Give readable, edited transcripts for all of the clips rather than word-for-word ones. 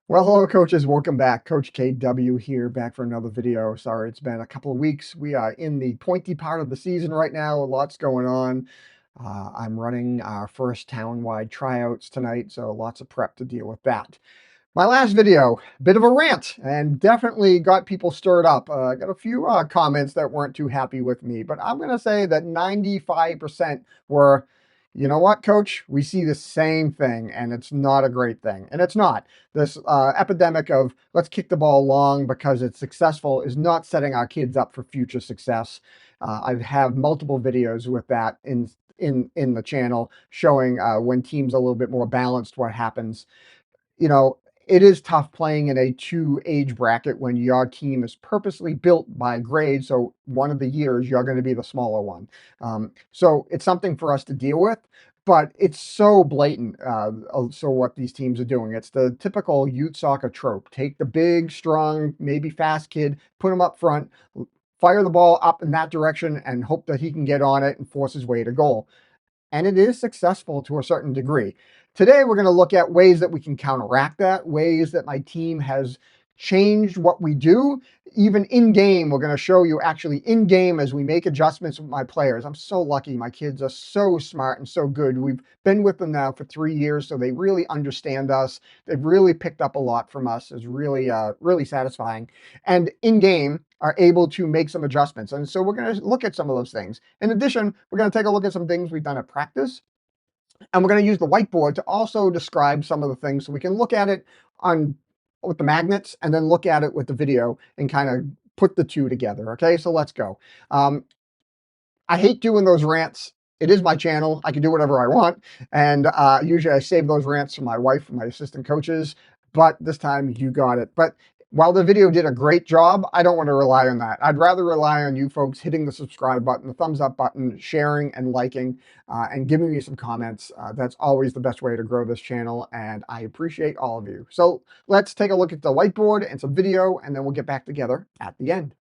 Well, hello, coaches. Welcome back. Coach KW here, back for another video. Sorry, it's been a couple of weeks. We are in the pointy part of the season right now. Lots going on. I'm running our first town-wide tryouts tonight, so lots of prep to deal with that. My last video, bit of a rant, and definitely got people stirred up. Got a few comments that weren't too happy with me, but I'm going to say that 95% were, you know what, coach? We see the same thing, and it's not a great thing. And it's not. This epidemic of let's kick the ball long because it's successful is not setting our kids up for future success. I have multiple videos with that in the channel showing when teams are a little bit more balanced, what happens. You know, it is tough playing in a two age bracket when your team is purposely built by grade. So one of the years you're going to be the smaller one. So it's something for us to deal with, but it's so blatant. So what these teams are doing, it's the typical youth soccer trope. Take the big, strong, maybe fast kid, put him up front, fire the ball up in that direction and hope that he can get on it and force his way to goal, and it is successful to a certain degree. Today, we're going to look at ways that we can counteract that, ways that my team has changed what we do. Even in game, we're going to show you actually in game as we make adjustments with my players. I'm so lucky. My kids are so smart and so good. We've been with them now for 3 years, so they really understand us. They've really picked up a lot from us. It's really, really satisfying. And in game, are able to make some adjustments. And so we're going to look at some of those things. In addition, we're going to take a look at some things we've done at practice, and we're going to use the whiteboard to also describe some of the things so we can look at it on with the magnets and then look at it with the video and kind of put the two together. Okay, so let's go. I hate doing those rants. It is my channel. I can do whatever I want. And usually I save those rants for my wife and my assistant coaches. But this time you got it. But while the video did a great job, I don't want to rely on that. I'd rather rely on you folks hitting the subscribe button, the thumbs up button, sharing and liking, and giving me some comments. That's always the best way to grow this channel. And I appreciate all of you. So let's take a look at the whiteboard and some video, and then we'll get back together at the end.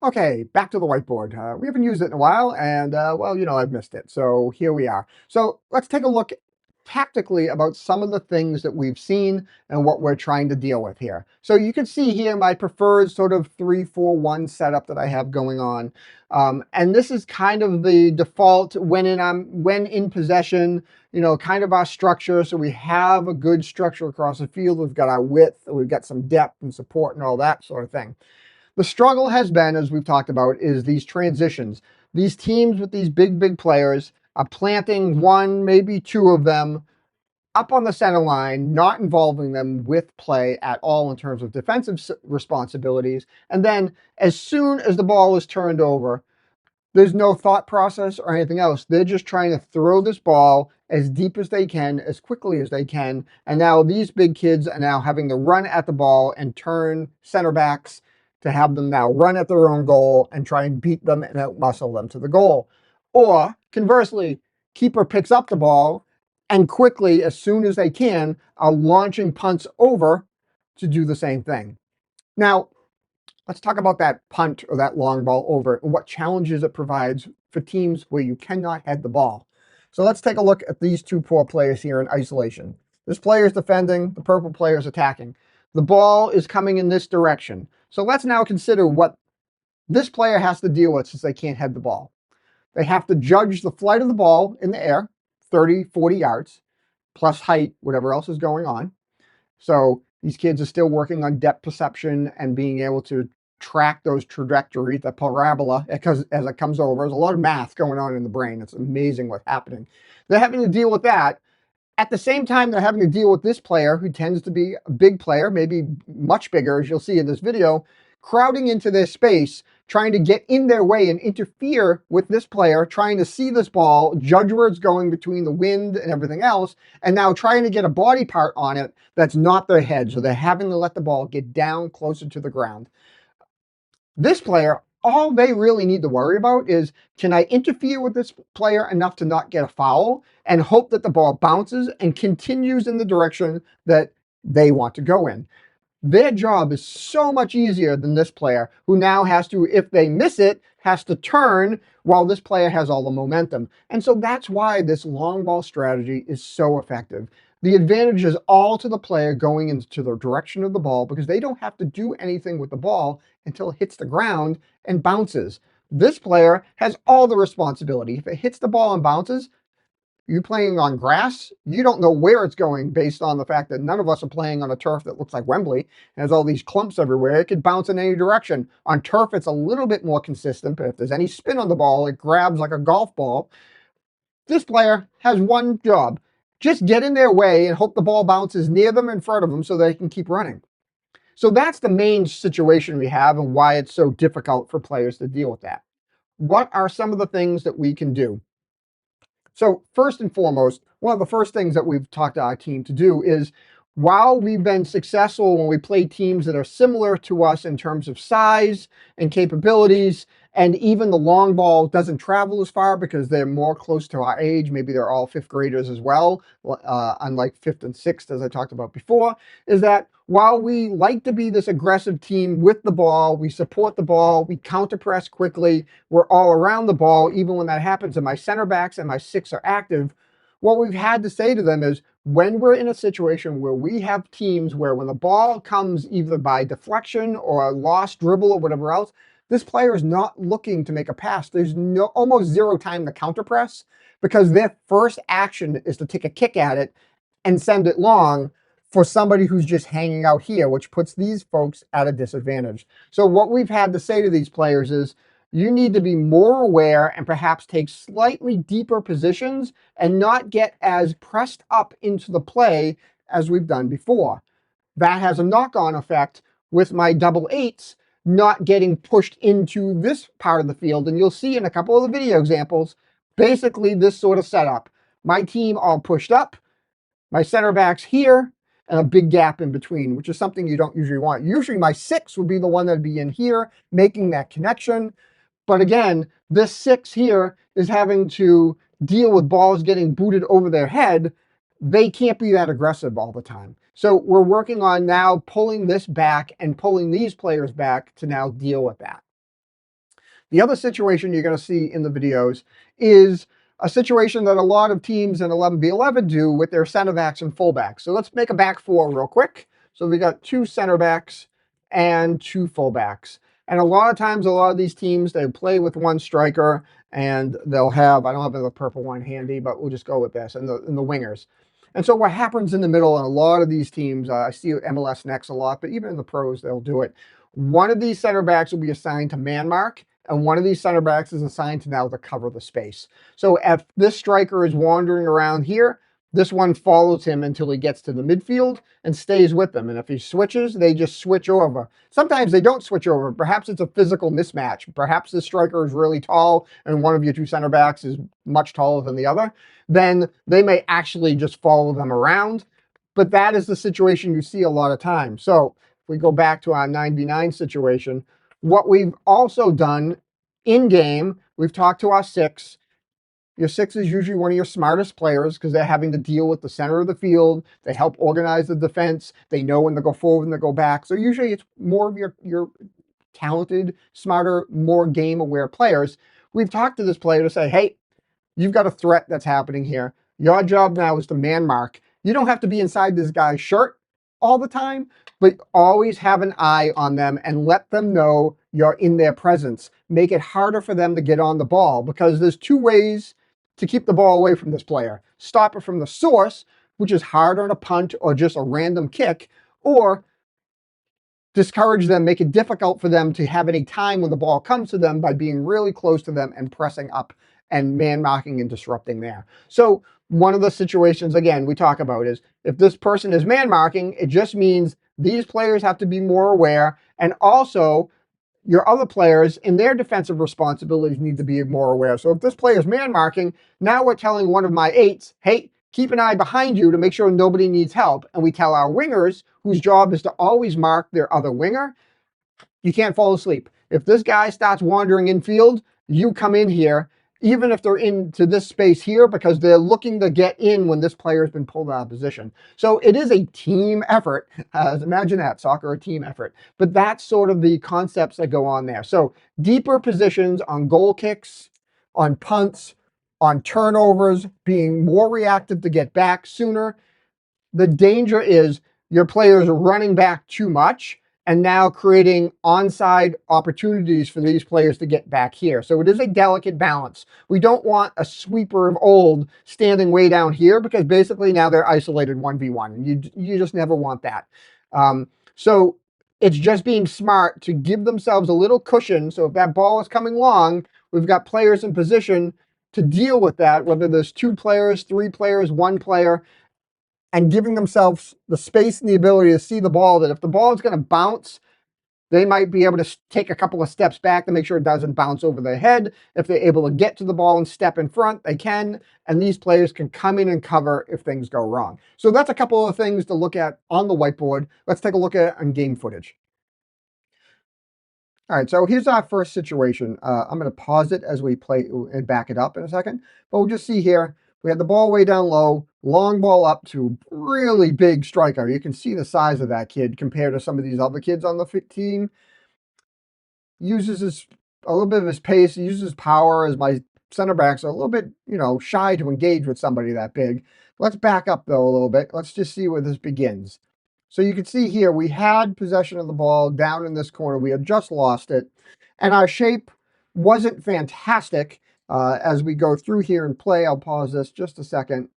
Okay, back to the whiteboard. We haven't used it in a while, and well, I've missed it. So here we are. So let's take a look tactically about some of the things that we've seen and what we're trying to deal with here. So you can see here my preferred sort of 3-4-1 setup that I have going on. And this is kind of the default when in possession, kind of our structure. So we have a good structure across the field. We've got our width, we've got some depth and support and all that sort of thing. The struggle has been, as we've talked about, is these transitions. These teams with these big players are planting one, maybe two of them up on the center line, not involving them with play at all in terms of defensive responsibilities. And then as soon as the ball is turned over, there's no thought process or anything else. They're just trying to throw this ball as deep as they can, as quickly as they can. And now these big kids are now having to run at the ball and turn center backs to have them now run at their own goal and try and beat them and outmuscle them to the goal. Or conversely, keeper picks up the ball and quickly, as soon as they can, are launching punts over to do the same thing. Now, let's talk about that punt or that long ball over and what challenges it provides for teams where you cannot head the ball. So let's take a look at these two poor players here in isolation. This player is defending, the purple player is attacking. The ball is coming in this direction. So let's now consider what this player has to deal with since they can't head the ball. They have to judge the flight of the ball in the air, 30, 40 yards, plus height, whatever else is going on. So these kids are still working on depth perception and being able to track those trajectories, the parabola, because as it comes over, there's a lot of math going on in the brain. It's amazing what's happening. They're having to deal with that. At the same time, they're having to deal with this player who tends to be a big player, maybe much bigger, as you'll see in this video, crowding into their space, trying to get in their way and interfere with this player, trying to see this ball, judge where it's going between the wind and everything else, and now trying to get a body part on it that's not their head. So they're having to let the ball get down closer to the ground. This player, all they really need to worry about is, can I interfere with this player enough to not get a foul and hope that the ball bounces and continues in the direction that they want to go in. Their job is so much easier than this player, who now has to, if they miss it, has to turn while this player has all the momentum. And so that's why this long ball strategy is so effective. The advantage is all to the player going into the direction of the ball because they don't have to do anything with the ball until it hits the ground and bounces. This player has all the responsibility. If it hits the ball and bounces, you're playing on grass, you don't know where it's going based on the fact that none of us are playing on a turf that looks like Wembley. It has all these clumps everywhere. It could bounce in any direction. On turf, it's a little bit more consistent, but if there's any spin on the ball, it grabs like a golf ball. This player has one job. Just get in their way and hope the ball bounces near them, in front of them, so they can keep running. So that's the main situation we have and why it's so difficult for players to deal with that. What are some of the things that we can do? So first and foremost, one of the first things that we've talked to our team to do is, while we've been successful when we play teams that are similar to us in terms of size and capabilities, and even the long ball doesn't travel as far because they're more close to our age, maybe they're all fifth graders as well, unlike fifth and sixth, as I talked about before, is that while we like to be this aggressive team with the ball, we support the ball, we counter press quickly, we're all around the ball, even when that happens, and my center backs and my six are active, what we've had to say to them is, when we're in a situation where we have teams where when the ball comes either by deflection or a lost dribble or whatever else, this player is not looking to make a pass. There's almost zero time to counter press because their first action is to take a kick at it and send it long for somebody who's just hanging out here, which puts these folks at a disadvantage. So what we've had to say to these players is, you need to be more aware and perhaps take slightly deeper positions and not get as pressed up into the play as we've done before. That has a knock-on effect with my double eights not getting pushed into this part of the field. And you'll see in a couple of the video examples, basically this sort of setup. My team all pushed up, my center back's here, and a big gap in between, which is something you don't usually want. Usually my six would be the one that'd be in here, making that connection. But again, this six here is having to deal with balls getting booted over their head. They can't be that aggressive all the time. So we're working on now pulling this back and pulling these players back to now deal with that. The other situation you're going to see in the videos is a situation that a lot of teams in 11v11 do with their center backs and fullbacks. So let's make a back four real quick. So we got two center backs and two fullbacks. And a lot of times, a lot of these teams, they play with one striker and they'll have, I don't have the purple one handy, but we'll just go with this, and the wingers. And so what happens in the middle in a lot of these teams, I see MLS Next a lot, but even in the pros, they'll do it. One of these center backs will be assigned to man mark, and one of these center backs is assigned to now to cover the space. So if this striker is wandering around here, this one follows him until he gets to the midfield and stays with them. And if he switches, they just switch over. Sometimes they don't switch over. Perhaps it's a physical mismatch. Perhaps the striker is really tall and one of your two center backs is much taller than the other. Then they may actually just follow them around. But that is the situation you see a lot of times. So if we go back to our 9v9 situation, what we've also done in game, we've talked to our six. Your six is usually one of your smartest players because they're having to deal with the center of the field. They help organize the defense. They know when to go forward and to go back. So usually it's more of your talented, smarter, more game-aware players. We've talked to this player to say, hey, you've got a threat that's happening here. Your job now is to man mark. You don't have to be inside this guy's shirt all the time, but always have an eye on them and let them know you're in their presence. Make it harder for them to get on the ball because there's two ways to keep the ball away from this player. Stop it from the source, which is hard on a punt or just a random kick, or discourage them, make it difficult for them to have any time when the ball comes to them by being really close to them and pressing up and man marking and disrupting there. So one of the situations, again, we talk about is if this person is man marking, it just means these players have to be more aware, and also your other players in their defensive responsibilities need to be more aware. So if this player is man marking, now we're telling one of my eights, hey, keep an eye behind you to make sure nobody needs help. And we tell our wingers, whose job is to always mark their other winger, you can't fall asleep. If this guy starts wandering infield, you come in here, even if they're into this space here, because they're looking to get in when this player has been pulled out of position. So it is a team effort. Imagine that, soccer, a team effort. But that's sort of the concepts that go on there. So deeper positions on goal kicks, on punts, on turnovers, being more reactive to get back sooner, The danger is your players are running back too much and now creating onside opportunities for these players to get back here. So it is a delicate balance. We don't want a sweeper of old standing way down here because basically now they're isolated 1v1. And you just never want that. So it's just being smart to give themselves a little cushion. So if that ball is coming long, we've got players in position to deal with that, whether there's 2 players, 3 players, 1 player, and giving themselves the space and the ability to see the ball, that if the ball is going to bounce, they might be able to take a couple of steps back to make sure it doesn't bounce over their head. If they're able to get to the ball and step in front, they can, and these players can come in and cover if things go wrong. So that's a couple of things to look at on the whiteboard. Let's take a look at it on game footage. All right, so here's our first situation. I'm going to pause it as we play and back it up in a second. But we'll just see here, we had the ball way down low, long ball up to really big striker. You can see the size of that kid compared to some of these other kids on the team. Uses a little bit of his pace, uses power, as my center backs are a little bit, shy to engage with somebody that big. Let's back up, though, a little bit. Let's just see where this begins. So you can see here, we had possession of the ball down in this corner. We had just lost it. And our shape wasn't fantastic as we go through here and play. I'll pause this just a second.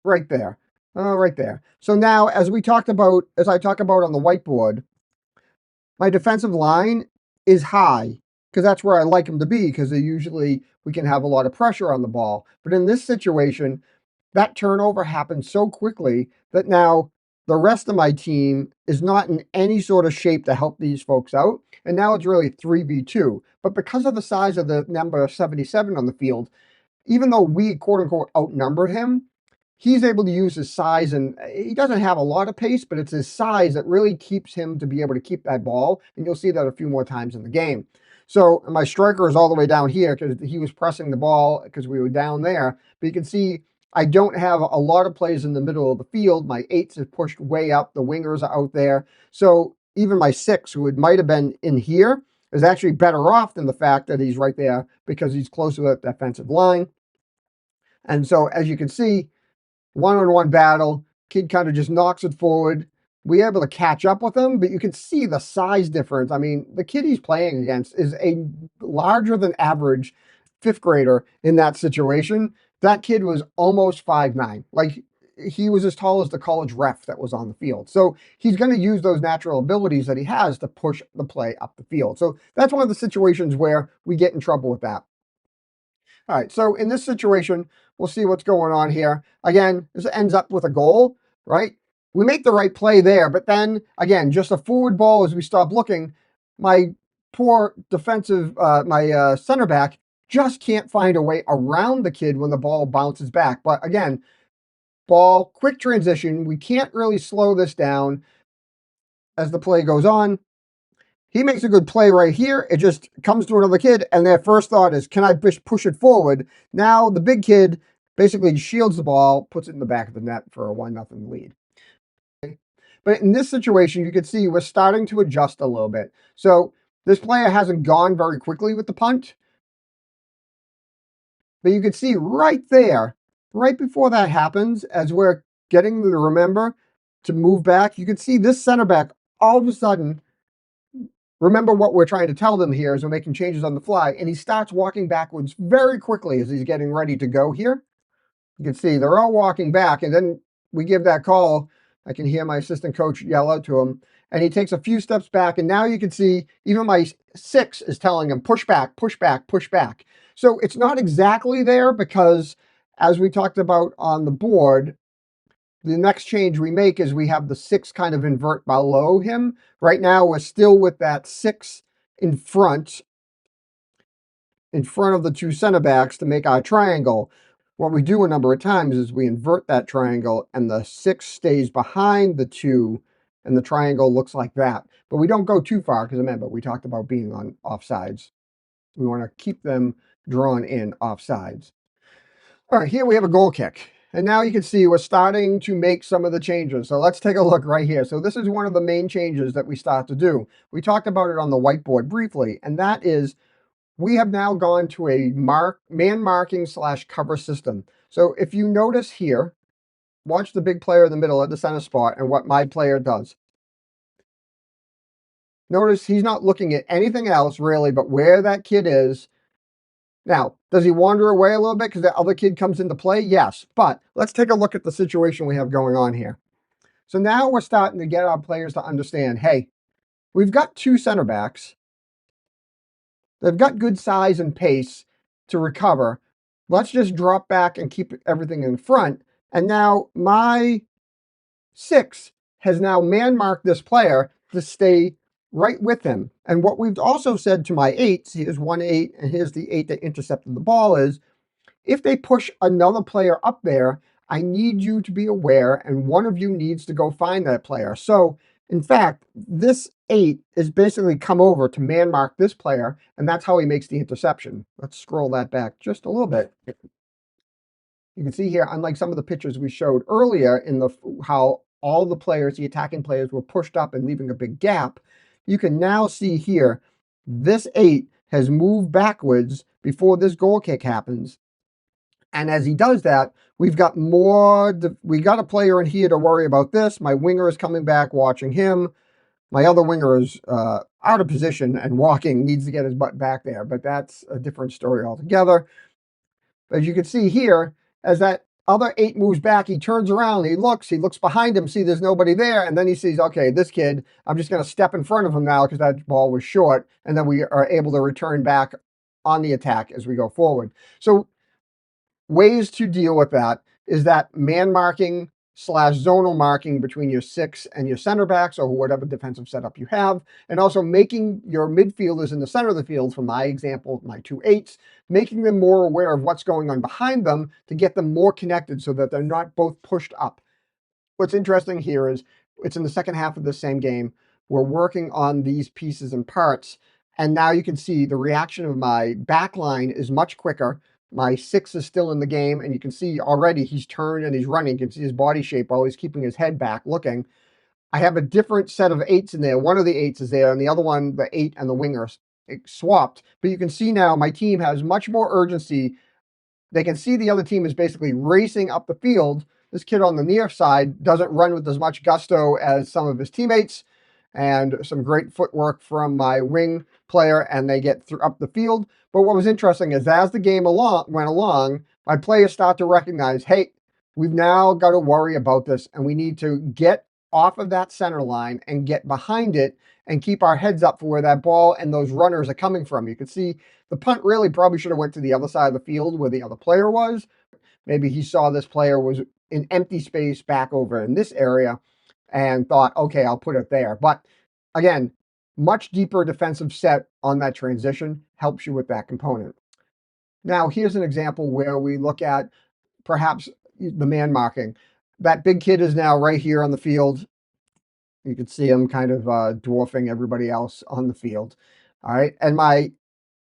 Right there. Right there. So now, as I talk about on the whiteboard, my defensive line is high because that's where I like them to be, because we can have a lot of pressure on the ball. But in this situation, that turnover happened so quickly that now the rest of my team is not in any sort of shape to help these folks out. And now it's really 3v2. But because of the size of the number 77 on the field, even though we quote unquote outnumbered him, he's able to use his size, and he doesn't have a lot of pace, but it's his size that really keeps him to be able to keep that ball. And you'll see that a few more times in the game. So my striker is all the way down here because he was pressing the ball because we were down there. But you can see I don't have a lot of plays in the middle of the field. My 8s have pushed way up. The wingers are out there. So even my 6, who might have been in here, is actually better off than the fact that he's right there because he's close to the defensive line. And so, as you can see, one-on-one battle, kid kind of just knocks it forward. We're able to catch up with him, but you can see the size difference. I mean, the kid he's playing against is a larger than average 5th grader in that situation. That kid was almost 5'9". Like, he was as tall as the college ref that was on the field. So he's going to use those natural abilities that he has to push the play up the field. So that's one of the situations where we get in trouble with that. All right, so in this situation, we'll see what's going on here. Again, this ends up with a goal, right? We make the right play there, but then, again, just a forward ball as we stop looking. My poor defensive, my center back just can't find a way around the kid when the ball bounces back. But again, ball, quick transition. We can't really slow this down as the play goes on. He makes a good play right here. It just comes to another kid, and their first thought is, can I push it forward? Now the big kid basically shields the ball, puts it in the back of the net for a 1-0 lead. But in this situation, you can see we're starting to adjust a little bit. So this player hasn't gone very quickly with the punt. But you can see right there, right before that happens, as we're getting to remember to move back, you can see this center back all of a sudden, remember what we're trying to tell them here as we're making changes on the fly, and he starts walking backwards very quickly as he's getting ready to go here. You can see they're all walking back, and then we give that call. I can hear my assistant coach yell out to him, and he takes a few steps back, and now you can see even my 6 is telling him, push back, push back, push back. So it's not exactly there because, as we talked about on the board, the next change we make is we have the 6 kind of invert below him. Right now, we're still with that 6 in front of the 2 center backs to make our triangle. What we do a number of times is we invert that triangle, and the 6 stays behind the 2, and the triangle looks like that. But we don't go too far because, remember, we talked about being on offsides. We want to keep them drawn in offsides. All right, here we have a goal kick. And now you can see we're starting to make some of the changes. So let's take a look right here. So this is one of the main changes that we start to do. We talked about it on the whiteboard briefly, and that is we have now gone to a man marking / cover system. So if you notice here, Watch the big player in the middle at the center spot and what my player does. Notice he's not looking at anything else really but where that kid is. Now, does he wander away a little bit because the other kid comes into play? Yes, but let's take a look at the situation we have going on here. So now we're starting to get our players to understand, hey, we've got two center backs. They've got good size and pace to recover. Let's just drop back and keep everything in front. And now my 6 has now man-marked this player to stay right with him. And what we've also said to my 8s, here's 1-8, and here's the 8 that intercepted the ball, is if they push another player up there, I need you to be aware, and one of you needs to go find that player. So, in fact, this 8 is basically come over to man mark this player, and that's how he makes the interception. Let's scroll that back just a little bit. You can see here, unlike some of the pictures we showed earlier in the how all the players, the attacking players, were pushed up and leaving a big gap, you can now see here, this 8 has moved backwards before this goal kick happens. And as he does that, we've got we got a player in here to worry about this. My winger is coming back, watching him. My other winger is out of position and walking, needs to get his butt back there, but that's a different story altogether. As you can see here, as that other 8 moves back, he turns around, he looks behind him, see there's nobody there, and then he sees, okay, this kid, I'm just going to step in front of him now because that ball was short, and then we are able to return back on the attack as we go forward. So ways to deal with that is that man marking / zonal marking between your 6 and your center backs or whatever defensive setup you have, and also making your midfielders in the center of the field, for my example, my 2 8s, making them more aware of what's going on behind them to get them more connected so that they're not both pushed up. What's interesting here is it's in the second half of the same game. We're working on these pieces and parts, and now you can see the reaction of my back line is much quicker. My 6 is still in the game, and you can see already he's turned and he's running. You can see his body shape, always keeping his head back, looking. I have a different set of 8s in there. One of the 8s is there, and the other one, the 8 and the winger, swapped. But you can see now my team has much more urgency. They can see the other team is basically racing up the field. This kid on the near side doesn't run with as much gusto as some of his teammates, and some great footwork from my wing player, and they get up the field. But what was interesting is as the game went along, my players start to recognize, hey, we've now got to worry about this, and we need to get off of that center line and get behind it and keep our heads up for where that ball and those runners are coming from. You can see the punt really probably should have went to the other side of the field where the other player was. Maybe he saw this player was in empty space back over in this area and thought, okay, I'll put it there. But again, much deeper defensive set on that transition helps you with that component. Now, here's an example where we look at perhaps the man marking. That big kid is now right here on the field. You can see him kind of dwarfing everybody else on the field. All right. And my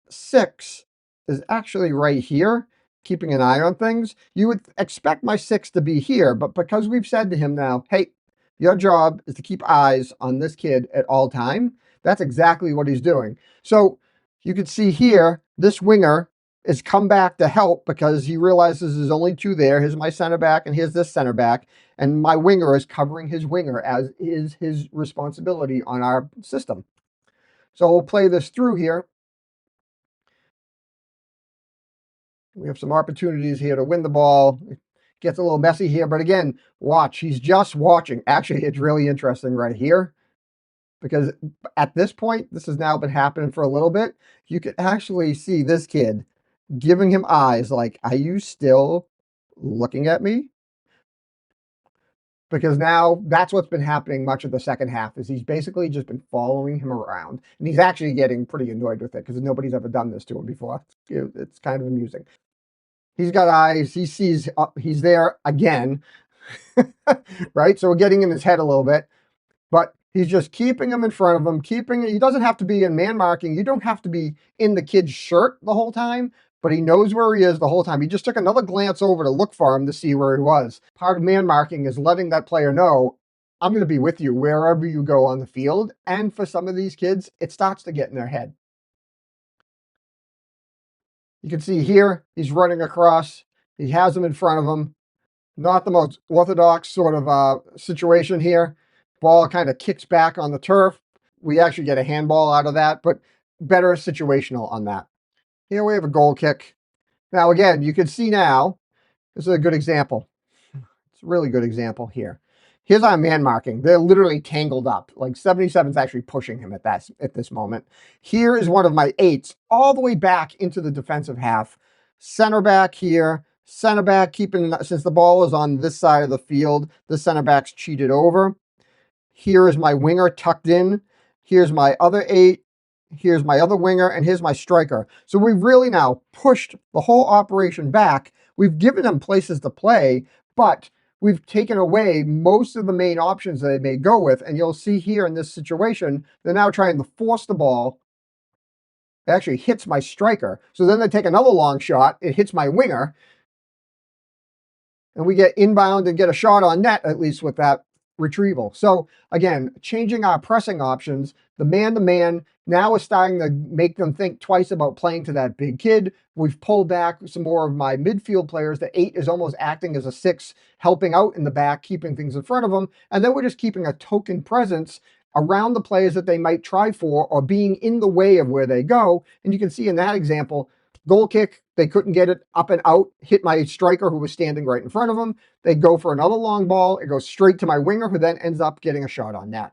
6 is actually right here, keeping an eye on things. You would expect my 6 to be here, but because we've said to him now, hey, your job is to keep eyes on this kid at all time, that's exactly what he's doing. So you can see here, this winger is come back to help because he realizes there's only 2 there. Here's my center back and here's this center back. And my winger is covering his winger, as is his responsibility on our system. So we'll play this through here. We have some opportunities here to win the ball. It gets a little messy here, but again, watch. He's just watching. Actually, it's really interesting right here because at this point, this has now been happening for a little bit. You can actually see this kid giving him eyes like, are you still looking at me? Because now that's what's been happening much of the second half is he's basically just been following him around, and he's actually getting pretty annoyed with it because nobody's ever done this to him before. It's kind of amusing. He's got eyes. He sees he's there again, right? So we're getting in his head a little bit, but he's just keeping him in front of him, he doesn't have to be in man marking. You don't have to be in the kid's shirt the whole time, but he knows where he is the whole time. He just took another glance over to look for him to see where he was. Part of man marking is letting that player know, I'm going to be with you wherever you go on the field. And for some of these kids, it starts to get in their head. You can see here, he's running across. He has him in front of him. Not the most orthodox sort of situation here. Ball kind of kicks back on the turf. We actually get a handball out of that, but better situational on that. Here we have a goal kick. Now, again, you can see now, this is a good example. It's a really good example here. Here's our man marking. They're literally tangled up. Like 77's actually pushing him at this moment. Here is one of my eights all the way back into the defensive half. Center back here. Center back keeping, since the ball is on this side of the field, the center back's cheated over. Here is my winger tucked in. Here's my other eight. Here's my other winger, and here's my striker. So we've really now pushed the whole operation back. We've given them places to play, but we've taken away most of the main options that they may go with. And you'll see here in this situation, they're now trying to force the ball. It actually hits my striker. So then they take another long shot. It hits my winger. And we get inbound and get a shot on net, at least with that retrieval. So again, changing our pressing options, the man-to-man now is starting to make them think twice about playing to that big kid. We've pulled back some more of my midfield players. The 8 is almost acting as a 6, helping out in the back, keeping things in front of them. And then we're just keeping a token presence around the players that they might try for or being in the way of where they go. And you can see in that example, goal kick, they couldn't get it up and out, hit my striker who was standing right in front of them. They go for another long ball. It goes straight to my winger who then ends up getting a shot on net.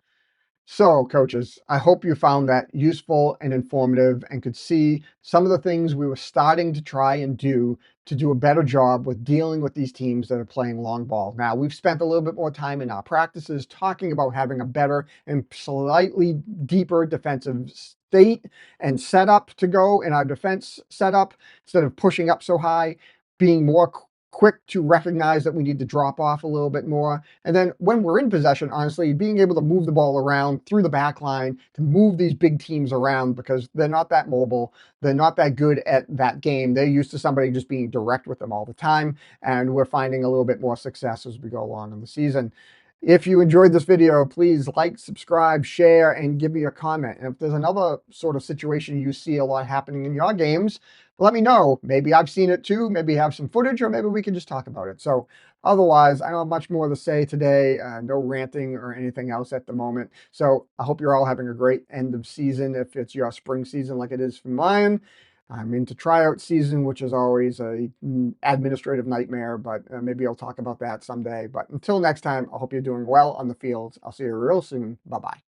So, coaches, I hope you found that useful and informative and could see some of the things we were starting to try and do to do a better job with dealing with these teams that are playing long ball. Now, we've spent a little bit more time in our practices talking about having a better and slightly deeper defensive state and setup to go in our defense setup instead of pushing up so high, being more quick to recognize that we need to drop off a little bit more. And then when we're in possession, honestly, being able to move the ball around through the back line to move these big teams around because they're not that mobile. They're not that good at that game. They're used to somebody just being direct with them all the time. And we're finding a little bit more success as we go along in the season. If you enjoyed this video, please like, subscribe, share, and give me a comment. And if there's another sort of situation you see a lot happening in your games, let me know. Maybe I've seen it too. Maybe have some footage, or maybe we can just talk about it. So otherwise, I don't have much more to say today. No ranting or anything else at the moment. So I hope you're all having a great end of season if it's your spring season like it is for mine. I'm into tryout season, which is always a administrative nightmare, but maybe I'll talk about that someday. But until next time, I hope you're doing well on the fields. I'll see you real soon. Bye-bye.